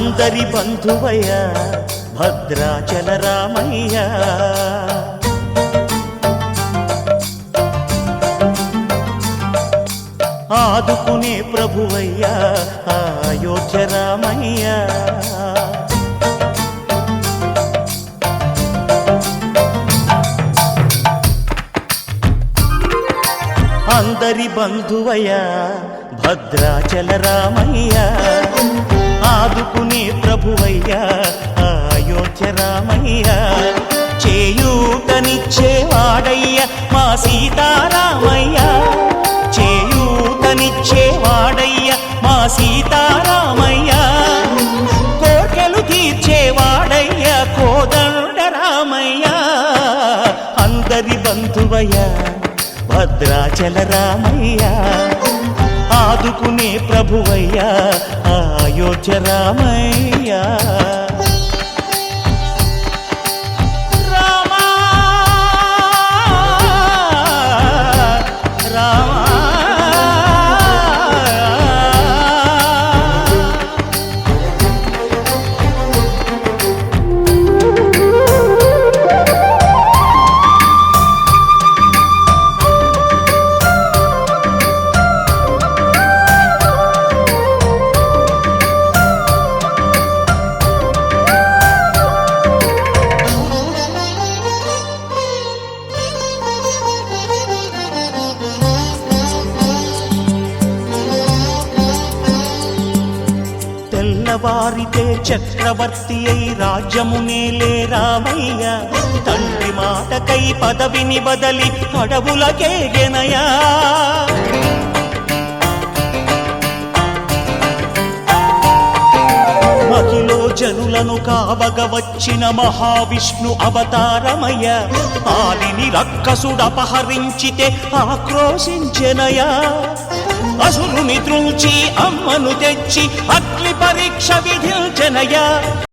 అందరి బంధువయ్య భద్రాచల రామయ్య, ఆదుకునే ప్రభువయ్య అయోధ్య రామయ్య. అందరి బంధువయ్య భద్రాచల రామయ్య, ఆదుకునే ప్రభువయ్య అయోధ్య రామయ్య. చేయూతనిచ్చేవాడయ్య మా సీతారామయ్య, చేయూతనిచ్చేవాడయ్య మా సీతారామయ్య. కోర్కెలు తీర్చేవాడయ్య కోదండ రామయ్య. అందరి బంధువయ్య భద్రాచల రామయ్య, ఆదుకునే ప్రభువయ్య అయోధ్య రామయ్య. తెల్లవారితే చక్రవర్తి అయి రాజ్యమునేలే రామయ్య, తండ్రి మాటకై పదవిని బదలి అడవులకేగెనయా. మహిలో జనులను కావగ వచ్చిన మహావిష్ణు అవతారమయ్య, ఆలిని రక్కసుడపహరించితే ఆక్రోశించెనయా. అసురుని త్రుంచి అమ్మను తెచ్చి అగ్ని పరీక్ష విధించెనయా.